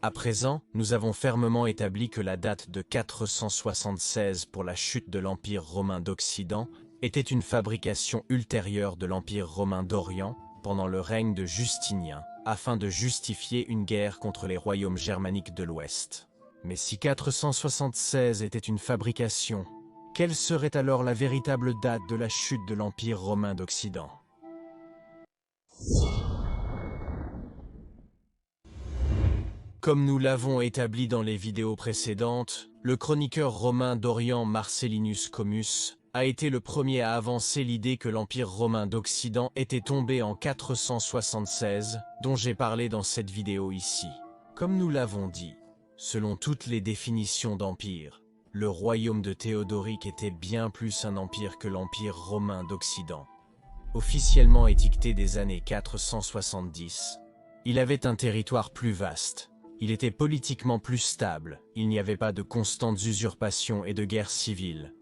À présent, nous avons fermement établi que la date de 476 pour la chute de l'Empire romain d'Occident était une fabrication ultérieure de l'Empire romain d'Orient pendant le règne de Justinien, afin de justifier une guerre contre les royaumes germaniques de l'Ouest. Mais si 476 était une fabrication, quelle serait alors la véritable date de la chute de l'Empire romain d'Occident? Comme nous l'avons établi dans les vidéos précédentes, le chroniqueur romain d'Orient Marcellinus Comus a été le premier à avancer l'idée que l'Empire romain d'Occident était tombé en 476, dont j'ai parlé dans cette vidéo ici. Comme nous l'avons dit, selon toutes les définitions d'empire, le royaume de Théodoric était bien plus un empire que l'Empire romain d'Occident. Officiellement étiqueté des années 470, il avait un territoire plus vaste. Il était politiquement plus stable, il n'y avait pas de constantes usurpations et de guerres civiles.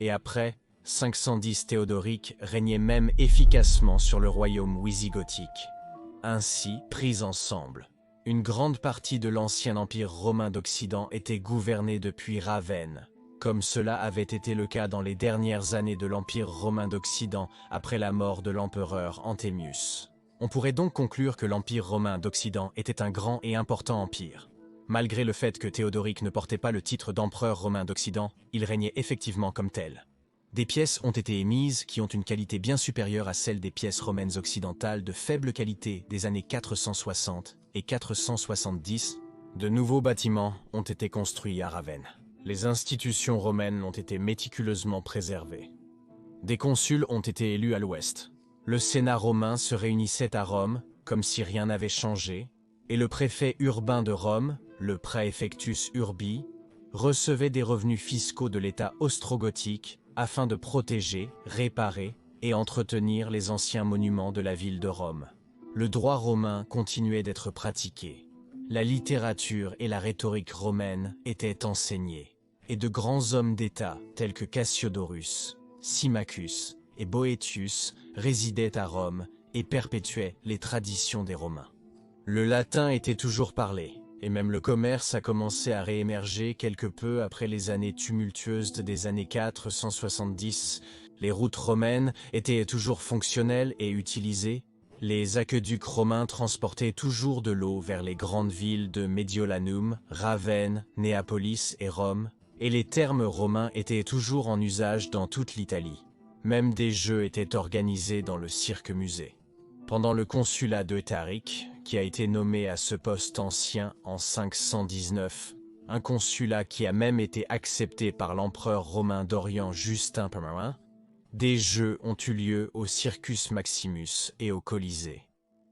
Et après, 510 Théodoric régnait même efficacement sur le royaume wisigothique. Ainsi, pris ensemble, une grande partie de l'ancien empire romain d'Occident était gouvernée depuis Ravenne, comme cela avait été le cas dans les dernières années de l'empire romain d'Occident après la mort de l'empereur Anthemius. On pourrait donc conclure que l'Empire romain d'Occident était un grand et important empire. Malgré le fait que Théodoric ne portait pas le titre d'empereur romain d'Occident, il régnait effectivement comme tel. Des pièces ont été émises qui ont une qualité bien supérieure à celle des pièces romaines occidentales de faible qualité des années 460 et 470. De nouveaux bâtiments ont été construits à Ravenne. Les institutions romaines ont été méticuleusement préservées. Des consuls ont été élus à l'ouest. Le Sénat romain se réunissait à Rome, comme si rien n'avait changé, et le préfet urbain de Rome, le praefectus urbi, recevait des revenus fiscaux de l'État ostrogothique afin de protéger, réparer et entretenir les anciens monuments de la ville de Rome. Le droit romain continuait d'être pratiqué. La littérature et la rhétorique romaine étaient enseignées, et de grands hommes d'État tels que Cassiodorus, Symmachus et Boëtius résidaient à Rome et perpétuaient les traditions des Romains. Le latin était toujours parlé, et même le commerce a commencé à réémerger quelque peu après les années tumultueuses des années 470. Les routes romaines étaient toujours fonctionnelles et utilisées. Les aqueducs romains transportaient toujours de l'eau vers les grandes villes de Mediolanum, Ravenne, Néapolis et Rome, et les thermes romains étaient toujours en usage dans toute l'Italie. Même des jeux étaient organisés dans le cirque-musée. Pendant le consulat d'Eutharic, qui a été nommé à ce poste ancien en 519, un consulat qui a même été accepté par l'empereur romain d'Orient Justin I, des jeux ont eu lieu au Circus Maximus et au Colisée.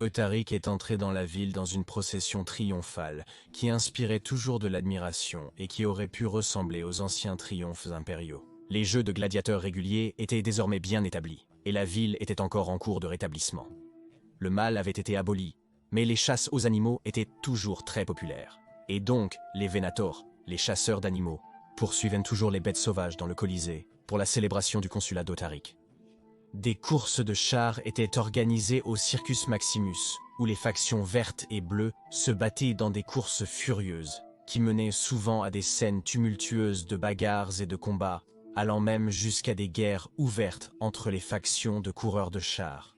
Eutharic est entré dans la ville dans une procession triomphale qui inspirait toujours de l'admiration et qui aurait pu ressembler aux anciens triomphes impériaux. Les jeux de gladiateurs réguliers étaient désormais bien établis, et la ville était encore en cours de rétablissement. Le mal avait été aboli, mais les chasses aux animaux étaient toujours très populaires. Et donc, les Venators, les chasseurs d'animaux, poursuivaient toujours les bêtes sauvages dans le Colisée pour la célébration du consulat d'Eutharic. Des courses de chars étaient organisées au Circus Maximus, où les factions vertes et bleues se battaient dans des courses furieuses, qui menaient souvent à des scènes tumultueuses de bagarres et de combats, allant même jusqu'à des guerres ouvertes entre les factions de coureurs de chars.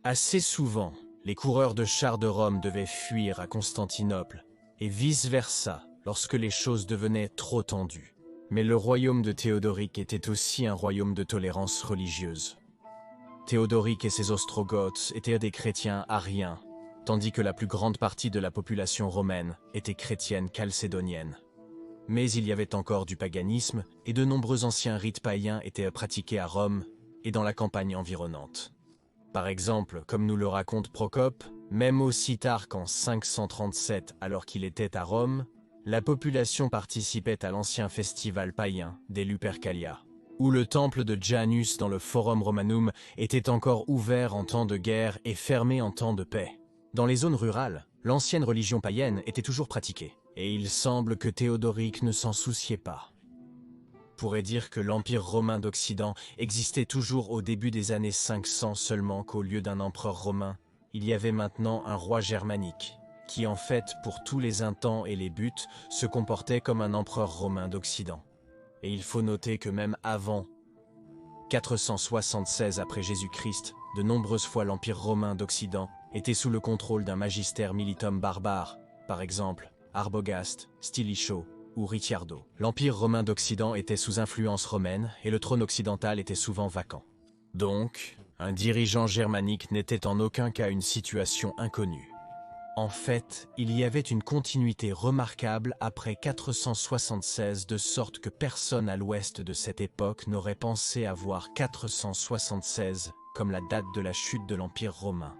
Assez souvent, les coureurs de chars de Rome devaient fuir à Constantinople, et vice-versa lorsque les choses devenaient trop tendues. Mais le royaume de Théodoric était aussi un royaume de tolérance religieuse. Théodoric et ses Ostrogoths étaient des chrétiens ariens, tandis que la plus grande partie de la population romaine était chrétienne chalcédonienne. Mais il y avait encore du paganisme et de nombreux anciens rites païens étaient pratiqués à Rome et dans la campagne environnante. Par exemple, comme nous le raconte Procope, même aussi tard qu'en 537 alors qu'il était à Rome, la population participait à l'ancien festival païen des Lupercalia, où le temple de Janus dans le Forum Romanum était encore ouvert en temps de guerre et fermé en temps de paix. Dans les zones rurales, l'ancienne religion païenne était toujours pratiquée, et il semble que Théodoric ne s'en souciait pas. On pourrait dire que l'Empire romain d'Occident existait toujours au début des années 500 seulement qu'au lieu d'un empereur romain, il y avait maintenant un roi germanique, qui en fait, pour tous les intents et les buts, se comportait comme un empereur romain d'Occident. Et il faut noter que même avant 476 après Jésus-Christ, de nombreuses fois l'Empire romain d'Occident était sous le contrôle d'un magister militum barbare, par exemple Arbogast, Stilicho ou Ricciardo. L'Empire romain d'Occident était sous influence romaine et le trône occidental était souvent vacant. Donc, un dirigeant germanique n'était en aucun cas une situation inconnue. En fait, il y avait une continuité remarquable après 476, de sorte que personne à l'ouest de cette époque n'aurait pensé avoir 476 comme la date de la chute de l'Empire romain.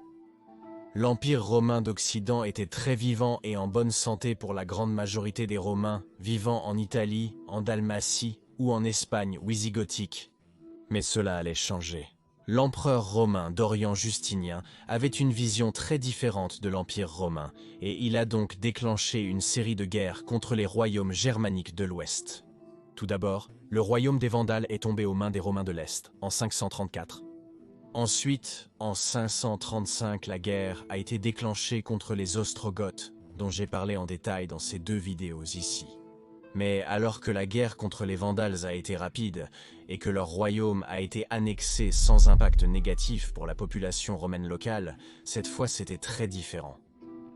L'Empire romain d'Occident était très vivant et en bonne santé pour la grande majorité des Romains vivant en Italie, en Dalmatie ou en Espagne wisigothique. Mais cela allait changer. L'empereur romain d'Orient Justinien avait une vision très différente de l'Empire romain et il a donc déclenché une série de guerres contre les royaumes germaniques de l'Ouest. Tout d'abord, le royaume des Vandales est tombé aux mains des Romains de l'Est en 534. Ensuite, en 535, la guerre a été déclenchée contre les Ostrogoths, dont j'ai parlé en détail dans ces 2 vidéos ici. Mais alors que la guerre contre les Vandales a été rapide et que leur royaume a été annexé sans impact négatif pour la population romaine locale, cette fois c'était très différent.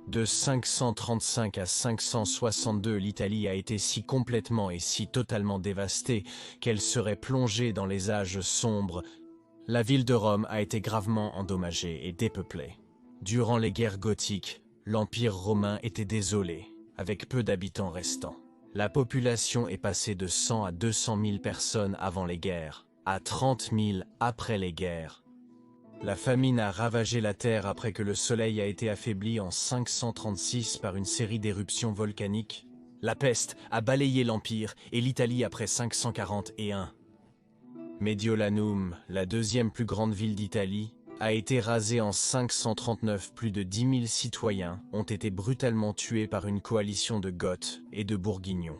De 535 à 562, l'Italie a été si complètement et si totalement dévastée qu'elle serait plongée dans les âges sombres. La ville de Rome a été gravement endommagée et dépeuplée. Durant les guerres gothiques, l'Empire romain était désolé, avec peu d'habitants restants. La population est passée de 100 à 200 000 personnes avant les guerres, à 30 000 après les guerres. La famine a ravagé la terre après que le soleil a été affaibli en 536 par une série d'éruptions volcaniques. La peste a balayé l'Empire et l'Italie après 541. Mediolanum, la 2e plus grande ville d'Italie, a été rasée en 539. Plus de 10 000 citoyens ont été brutalement tués par une coalition de Goths et de Bourguignons.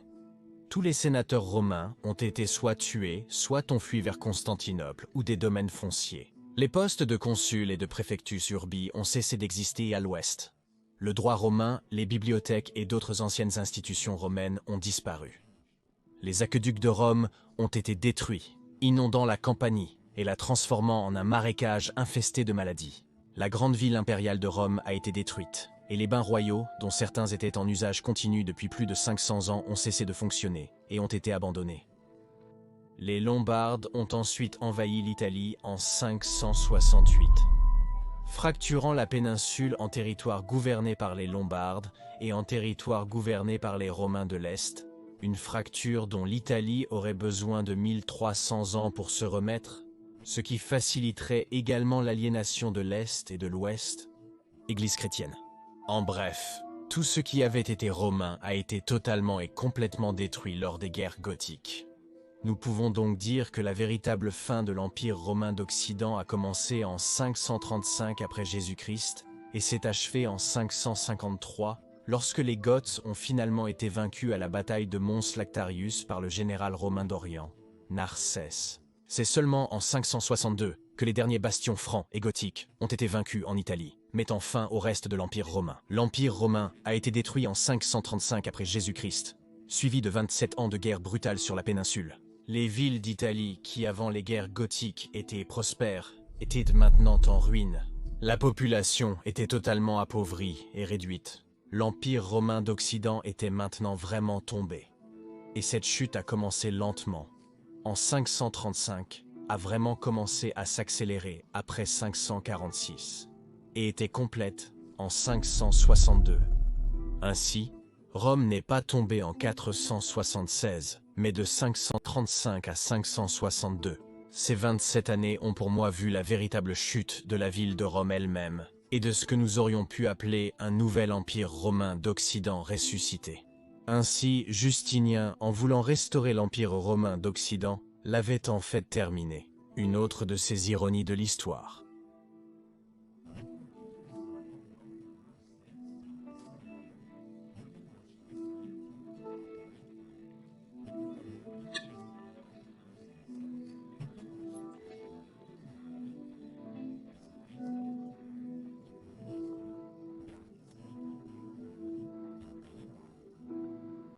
Tous les sénateurs romains ont été soit tués, soit ont fui vers Constantinople ou des domaines fonciers. Les postes de consul et de préfectus urbi ont cessé d'exister à l'ouest. Le droit romain, les bibliothèques et d'autres anciennes institutions romaines ont disparu. Les aqueducs de Rome ont été détruits, inondant la Campanie et la transformant en un marécage infesté de maladies. La grande ville impériale de Rome a été détruite, et les bains royaux, dont certains étaient en usage continu depuis plus de 500 ans, ont cessé de fonctionner et ont été abandonnés. Les Lombardes ont ensuite envahi l'Italie en 568, fracturant la péninsule en territoires gouvernés par les Lombardes et en territoires gouvernés par les Romains de l'Est, une fracture dont l'Italie aurait besoin de 1300 ans pour se remettre, ce qui faciliterait également l'aliénation de l'Est et de l'Ouest, Église chrétienne. En bref, tout ce qui avait été romain a été totalement et complètement détruit lors des guerres gothiques. Nous pouvons donc dire que la véritable fin de l'Empire romain d'Occident a commencé en 535 après Jésus-Christ et s'est achevée en 553, lorsque les Goths ont finalement été vaincus à la bataille de Mons Lactarius par le général romain d'Orient, Narcès. C'est seulement en 562 que les derniers bastions francs et gothiques ont été vaincus en Italie, mettant fin au reste de l'Empire romain. L'Empire romain a été détruit en 535 après Jésus-Christ, suivi de 27 ans de guerre brutale sur la péninsule. Les villes d'Italie, qui avant les guerres gothiques étaient prospères, étaient maintenant en ruine. La population était totalement appauvrie et réduite. L'Empire romain d'Occident était maintenant vraiment tombé. Et cette chute a commencé lentement. En 535, a vraiment commencé à s'accélérer après 546, et était complète en 562. Ainsi, Rome n'est pas tombée en 476, mais de 535 à 562. Ces 27 années ont pour moi vu la véritable chute de la ville de Rome elle-même, et de ce que nous aurions pu appeler un nouvel empire romain d'Occident ressuscité. Ainsi, Justinien, en voulant restaurer l'Empire romain d'Occident, l'avait en fait terminé. Une autre de ces ironies de l'histoire.